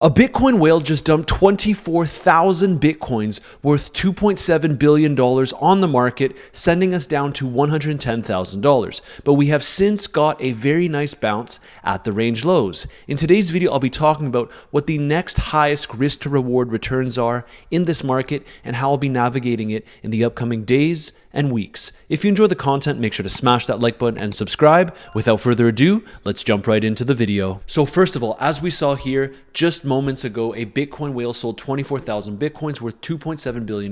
A Bitcoin whale just dumped 24,000 Bitcoins worth $2.7 billion on the market, sending us down to $110,000. But we have since got a very nice bounce at the range lows. In today's video, I'll be talking about what the next highest risk to reward returns are in this market and how I'll be navigating it in the upcoming days and weeks. If you enjoy the content, make sure to smash that like button and subscribe. Without further ado, let's jump right into the video. So first of all, as we saw here, just moments ago, a Bitcoin whale sold 24,000 Bitcoins worth $2.7 billion,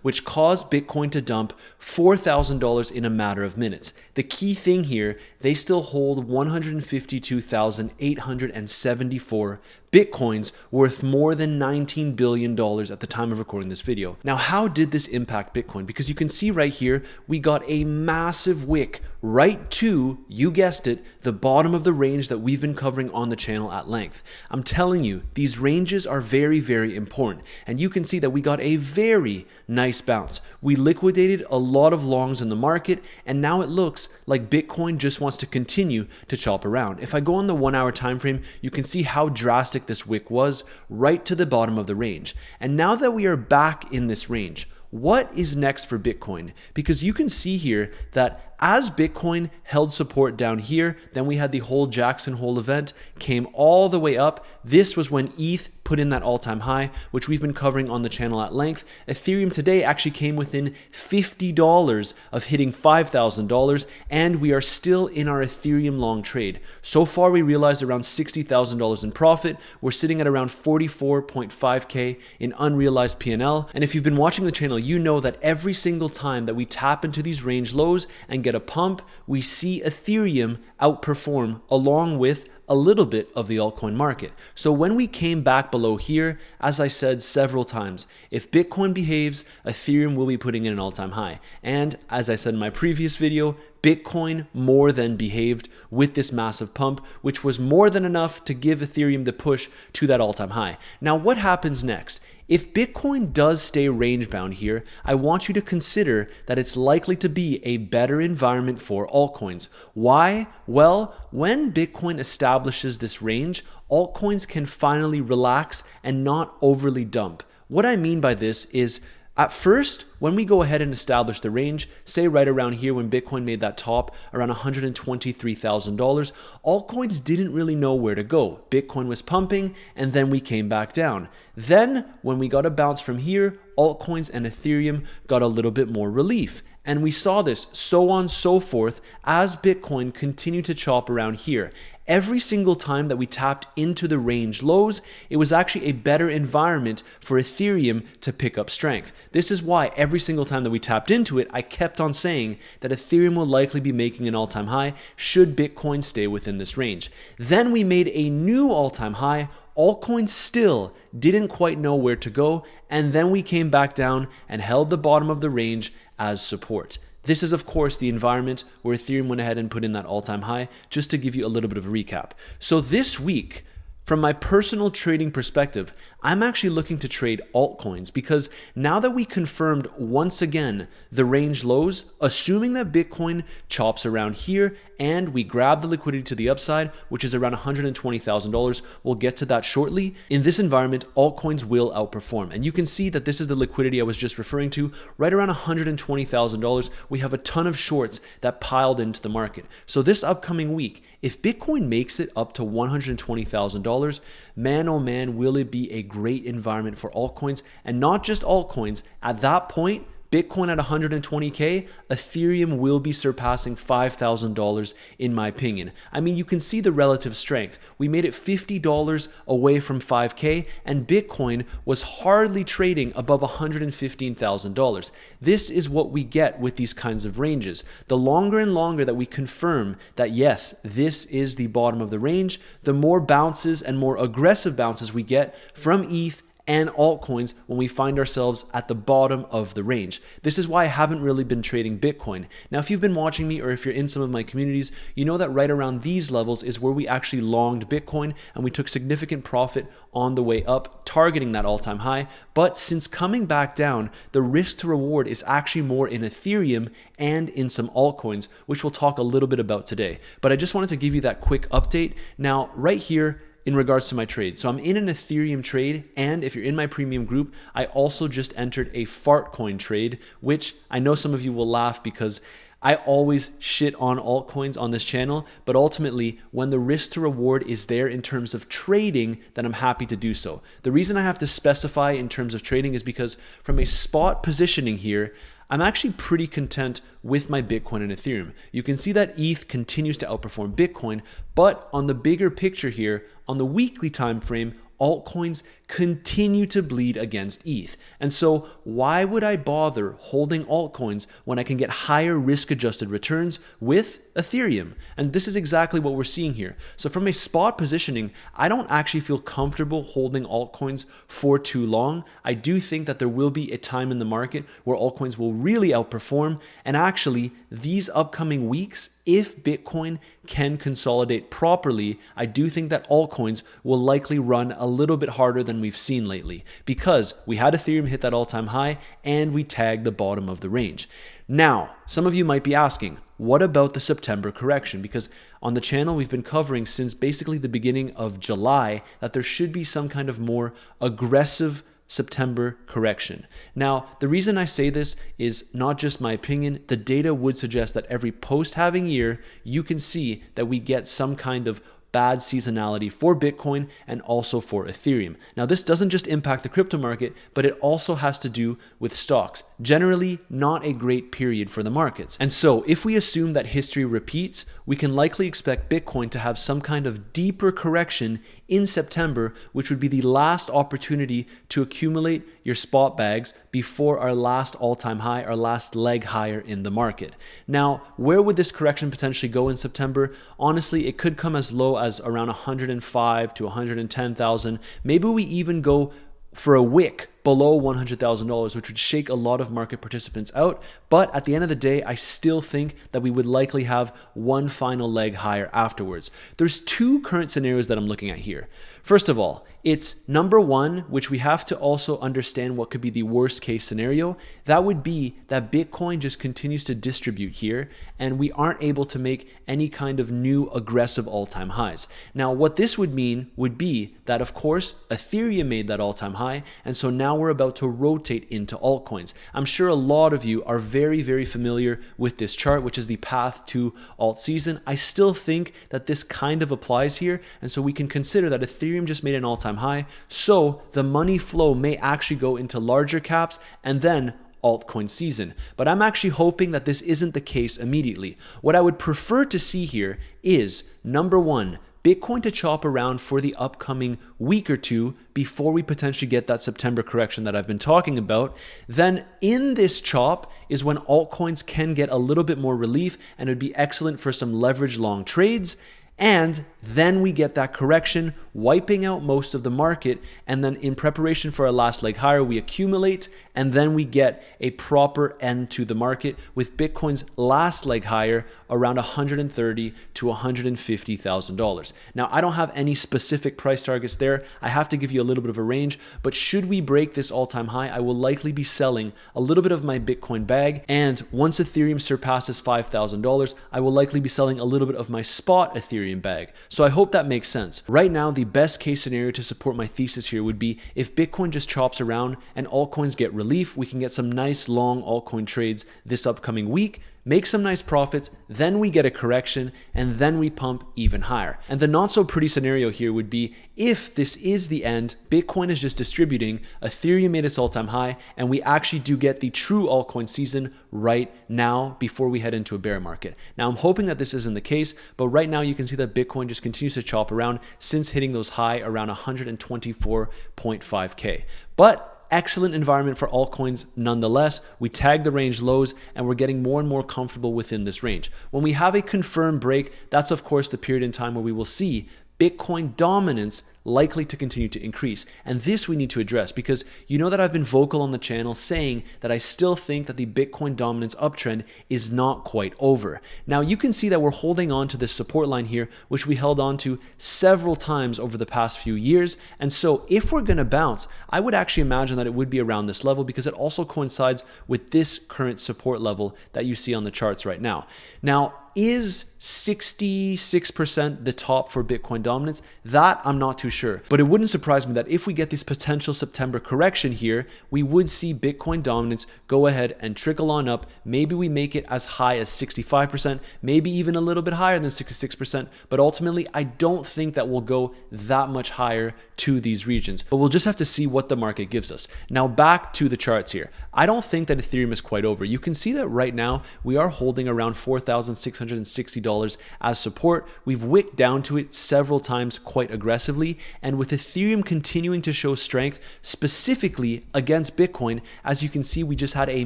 which caused Bitcoin to dump $4,000 in a matter of minutes. The key thing here, they still hold 152,874 Bitcoins worth more than $19 billion at the time of recording this video. Now, how did this impact Bitcoin? Because you can see right here, we got a massive wick right to, you guessed it, the bottom of the range that we've been covering on the channel at length. I'm telling you, these ranges are very, very important. And you can see that we got a very nice bounce. We liquidated a lot of longs in the market, and now it looks like Bitcoin just wants to continue to chop around. If I go on the 1 hour time frame, you can see how drastic this wick was right to the bottom of the range. And now that we are back in this range, what is next for Bitcoin? Because you can see here that as Bitcoin held support down here, then we had the whole Jackson Hole event, came all the way up. This was when ETH put in that all-time high, which we've been covering on the channel at length. Ethereum today actually came within $50 of hitting $5,000, and we are still in our Ethereum long trade. So far, we realized around $60,000 in profit. We're sitting at around 44.5K in unrealized P&L. And if you've been watching the channel, you know that every single time that we tap into these range lows and get a pump, we see Ethereum outperform along with a little bit of the altcoin market. So when we came back below here, as I said several times, if Bitcoin behaves, Ethereum will be putting in an all-time high. And as I said in my previous video, Bitcoin more than behaved with this massive pump, which was more than enough to give Ethereum the push to that all-time high. Now, what happens next? If Bitcoin does stay range bound here, I want you to consider that it's likely to be a better environment for altcoins. Why? Well, when Bitcoin establishes this range, altcoins can finally relax and not overly dump. What I mean by this is, at first, when we go ahead and establish the range, say right around here when Bitcoin made that top around $123,000, altcoins didn't really know where to go. Bitcoin was pumping, and then we came back down. Then, when we got a bounce from here, altcoins and Ethereum got a little bit more relief. And we saw this so on so forth as Bitcoin continued to chop around here. Every single time that we tapped into the range lows, it was actually a better environment for Ethereum to pick up strength. This is why every single time that we tapped into it, I kept on saying that Ethereum will likely be making an all-time high should Bitcoin stay within this range. Then we made a new all-time high. Altcoins still didn't quite know where to go, and then we came back down and held the bottom of the range as support. This is, of course, the environment where Ethereum went ahead and put in that all-time high, just to give you a little bit of a recap. So this week, from my personal trading perspective, I'm actually looking to trade altcoins because now that we confirmed once again the range lows, assuming that Bitcoin chops around here and we grab the liquidity to the upside, which is around $120,000, we'll get to that shortly. In this environment, altcoins will outperform. And you can see that this is the liquidity I was just referring to, right around $120,000. We have a ton of shorts that piled into the market. So this upcoming week, if Bitcoin makes it up to $120,000, man, oh man, will it be a great environment for altcoins, and not just altcoins. At that point, Bitcoin at 120K, Ethereum will be surpassing $5,000 in my opinion. I mean, you can see the relative strength. We made it $50 away from 5K, and Bitcoin was hardly trading above $115,000. This is what we get with these kinds of ranges. The longer and longer that we confirm that yes, this is the bottom of the range, the more bounces and more aggressive bounces we get from ETH and altcoins when we find ourselves at the bottom of the range. This is why I haven't really been trading Bitcoin. Now, if you've been watching me or if you're in some of my communities, you know that right around these levels is where we actually longed Bitcoin and we took significant profit on the way up, targeting that all-time high. But since coming back down, the risk to reward is actually more in Ethereum and in some altcoins, which we'll talk a little bit about today. But I just wanted to give you that quick update. Now, right here, in regards to my trade. So I'm in an Ethereum trade, and if you're in my premium group, I also just entered a fartcoin trade, which I know some of you will laugh because I always shit on altcoins on this channel, but ultimately when the risk to reward is there in terms of trading, then I'm happy to do so. The reason I have to specify in terms of trading is because from a spot positioning here, I'm actually pretty content with my Bitcoin and Ethereum. You can see that ETH continues to outperform Bitcoin, but on the bigger picture here, on the weekly time frame, altcoins continue to bleed against ETH. And so why would I bother holding altcoins when I can get higher risk-adjusted returns with Ethereum? And this is exactly what we're seeing here. So from a spot positioning, I don't actually feel comfortable holding altcoins for too long. I do think that there will be a time in the market where altcoins will really outperform. And actually, these upcoming weeks, if Bitcoin can consolidate properly, I do think that altcoins will likely run a little bit harder than we've seen lately because we had Ethereum hit that all-time high and we tagged the bottom of the range. Now, some of you might be asking, what about the September correction? Because on the channel, we've been covering since basically the beginning of July that there should be some kind of more aggressive September correction. Now, the reason I say this is not just my opinion. The data would suggest that every post-halving year, you can see that we get some kind of bad seasonality for Bitcoin and also for Ethereum. Now, this doesn't just impact the crypto market, but it also has to do with stocks. Generally, not a great period for the markets. And so if we assume that history repeats, we can likely expect Bitcoin to have some kind of deeper correction in September, which would be the last opportunity to accumulate your spot bags before our last all-time high, our last leg higher in the market. Now, where would this correction potentially go in September? Honestly, it could come as low as around 105 to 110,000. Maybe we even go for a wick below $100,000, which would shake a lot of market participants out. But at the end of the day, I still think that we would likely have one final leg higher afterwards. There's two current scenarios that I'm looking at here. First of all, it's number one, which we have to also understand what could be the worst case scenario. That would be that Bitcoin just continues to distribute here and we aren't able to make any kind of new aggressive all-time highs. Now, what this would mean would be that, of course, Ethereum made that all-time high, and so now we're about to rotate into altcoins. I'm sure a lot of you are very, very familiar with this chart, which is the path to alt season. I still think that this kind of applies here, and so we can consider that Ethereum just made an all-time high, so the money flow may actually go into larger caps and then altcoin season. But I'm actually hoping that this isn't the case immediately. What I would prefer to see here is, number one, Bitcoin to chop around for the upcoming week or two before we potentially get that September correction that I've been talking about. Then in this chop is when altcoins can get a little bit more relief and it would be excellent for some leverage long trades. And then we get that correction, wiping out most of the market. And then in preparation for our last leg higher, we accumulate and then we get a proper end to the market with Bitcoin's last leg higher around $130,000 to $150,000. Now, I don't have any specific price targets there. I have to give you a little bit of a range, but should we break this all-time high, I will likely be selling a little bit of my Bitcoin bag. And once Ethereum surpasses $5,000, I will likely be selling a little bit of my spot Ethereum bag. So I hope that makes sense. Right now, the best case scenario to support my thesis here would be if Bitcoin just chops around and altcoins get relief, we can get some nice long altcoin trades this upcoming week, make some nice profits, then we get a correction, and then we pump even higher. And the not so pretty scenario here would be if this is the end, Bitcoin is just distributing, Ethereum made its all-time high, and we actually do get the true altcoin season right now before we head into a bear market. Now, I'm hoping that this isn't the case, but right now you can see that Bitcoin just continues to chop around since hitting those high around 124.5K. But excellent environment for altcoins nonetheless. We tag the range lows and we're getting more and more comfortable within this range. When we have a confirmed break, that's of course the period in time where we will see Bitcoin dominance likely to continue to increase. And this we need to address because you know that I've been vocal on the channel saying that I still think that the Bitcoin dominance uptrend is not quite over. Now you can see that we're holding on to this support line here, which we held on to several times over the past few years. And so if we're going to bounce, I would actually imagine that it would be around this level because it also coincides with this current support level that you see on the charts right now. Now, is 66% the top for Bitcoin dominance. That I'm not too sure, but it wouldn't surprise me that if we get this potential September correction here, we would see Bitcoin dominance go ahead and trickle on up. Maybe we make it as high as 65%, maybe even a little bit higher than 66%, but ultimately I don't think that we'll go that much higher to these regions, but we'll just have to see what the market gives us. Now back to the charts here. I don't think that Ethereum is quite over. You can see that right now we are holding around $4,660 as support. We've wicked down to it several times quite aggressively, and with Ethereum continuing to show strength specifically against Bitcoin, as you can see, we just had a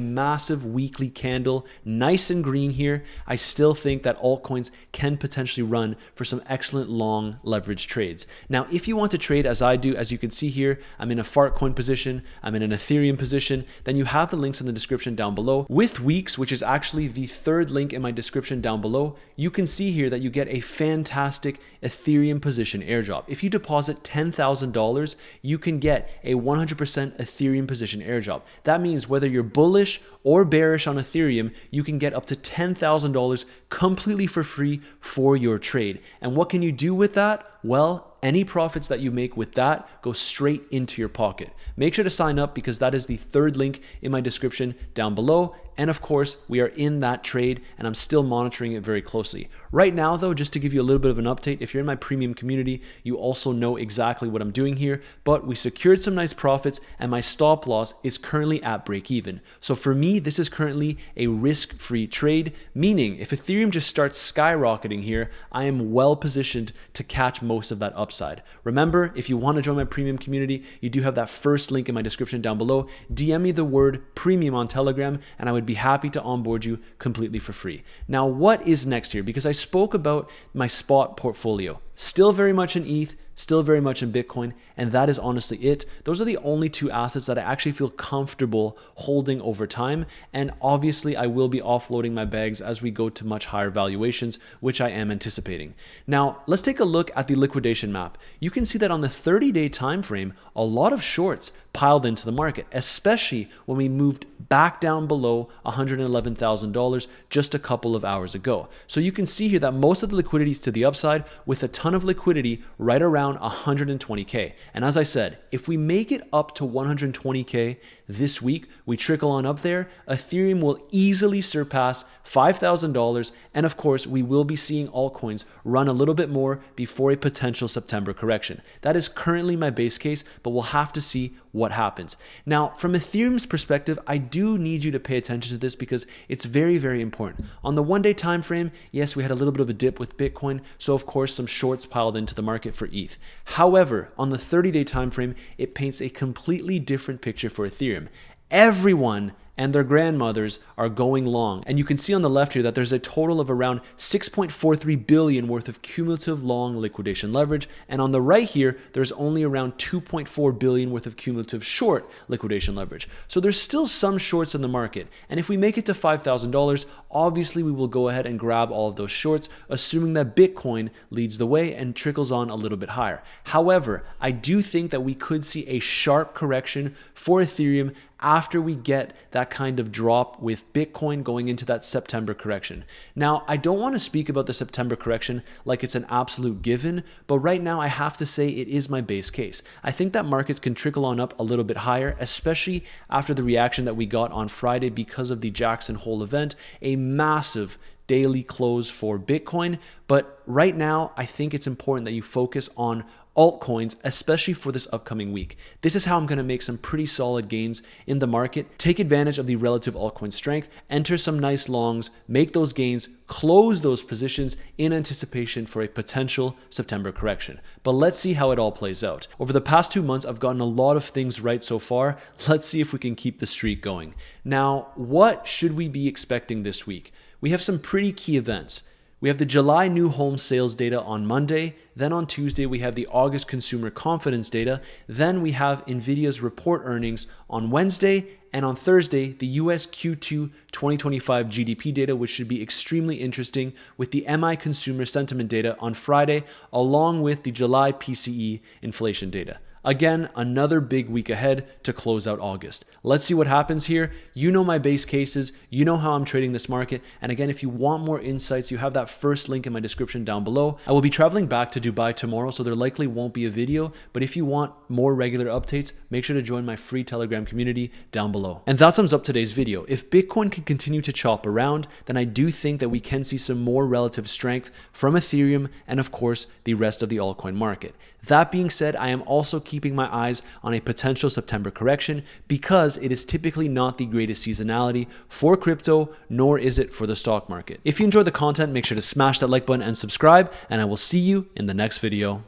massive weekly candle, nice and green here. I still think that altcoins can potentially run for some excellent long leverage trades. Now, if you want to trade as I do, as you can see here, I'm in a Fartcoin position, I'm in an Ethereum position, then you have the links in the description down below. With Weeks, which is actually the third link in my description down below, you can see here that you get a fantastic Ethereum position airdrop. If you deposit $10,000, you can get a 100% Ethereum position airdrop. That means whether you're bullish or bearish on Ethereum, you can get up to $10,000 completely for free for your trade. And what can you do with that? Well, any profits that you make with that go straight into your pocket. Make sure to sign up because that is the third link in my description down below. And of course, we are in that trade and I'm still monitoring it very closely. Right now though, just to give you a little bit of an update, if you're in my premium community, you also know exactly what I'm doing here, but we secured some nice profits and my stop loss is currently at break even. So for me, this is currently a risk-free trade, meaning if Ethereum just starts skyrocketing here, I am well positioned to catch most of that upside. Remember, if you want to join my premium community, you do have that first link in my description down below. DM me the word premium on Telegram and I would be happy to onboard you completely for free. Now, what is next here? Because I spoke about my spot portfolio. Still very much in ETH, still very much in Bitcoin, and that is honestly it. Those are the only two assets that I actually feel comfortable holding over time, and obviously I will be offloading my bags as we go to much higher valuations, which I am anticipating. Now, let's take a look at the liquidation map. You can see that on the 30-day time frame, a lot of shorts piled into the market, especially when we moved back down below $111,000 just a couple of hours ago. So you can see here that most of the liquidity is to the upside with a ton of liquidity right around 120K. And as I said, if we make it up to 120K this week, we trickle on up there, Ethereum will easily surpass $5,000. And of course, we will be seeing altcoins run a little bit more before a potential September correction. That is currently my base case, but we'll have to see what happens. Now, from Ethereum's perspective, I do need you to pay attention to this because it's very, very important. On the one-day time frame, yes, we had a little bit of a dip with Bitcoin, so of course some shorts piled into the market for ETH. However, on the 30-day time frame, it paints a completely different picture for Ethereum. Everyone and their grandmothers are going long. And you can see on the left here that there's a total of around 6.43 billion worth of cumulative long liquidation leverage. And on the right here, there's only around 2.4 billion worth of cumulative short liquidation leverage. So there's still some shorts in the market. And if we make it to $5,000, obviously we will go ahead and grab all of those shorts, assuming that Bitcoin leads the way and trickles on a little bit higher. However, I do think that we could see a sharp correction for Ethereum after we get that kind of drop with Bitcoin going into that September correction. Now, I don't want to speak about the September correction like it's an absolute given, but right now I have to say it is my base case. I think that markets can trickle on up a little bit higher, especially after the reaction that we got on Friday because of the Jackson Hole event, a massive daily close for Bitcoin. But right now, I think it's important that you focus on altcoins, especially for this upcoming week. This is how I'm going to make some pretty solid gains in the market. Take advantage of the relative altcoin strength, enter some nice longs, make those gains, close those positions in anticipation for a potential September correction. But let's see how it all plays out. Over the past 2 months, I've gotten a lot of things right so far. Let's see if we can keep the streak going. Now, what should we be expecting this week? We have some pretty key events. We have the July new home sales data on Monday. Then on Tuesday, we have the August consumer confidence data. Then we have NVIDIA's report earnings on Wednesday. And on Thursday, the US Q2 2025 GDP data, which should be extremely interesting, with the MI consumer sentiment data on Friday, along with the July PCE inflation data. Again, another big week ahead to close out August. Let's see what happens here. You know my base cases, you know how I'm trading this market. And again, if you want more insights, you have that first link in my description down below. I will be traveling back to Dubai tomorrow, so there likely won't be a video, but if you want more regular updates, make sure to join my free Telegram community down below. And that sums up today's video. If Bitcoin can continue to chop around, then I do think that we can see some more relative strength from Ethereum and of course the rest of the altcoin market. That being said, I am also keeping my eyes on a potential September correction because it is typically not the greatest seasonality for crypto, nor is it for the stock market. If you enjoyed the content, make sure to smash that like button and subscribe, and I will see you in the next video.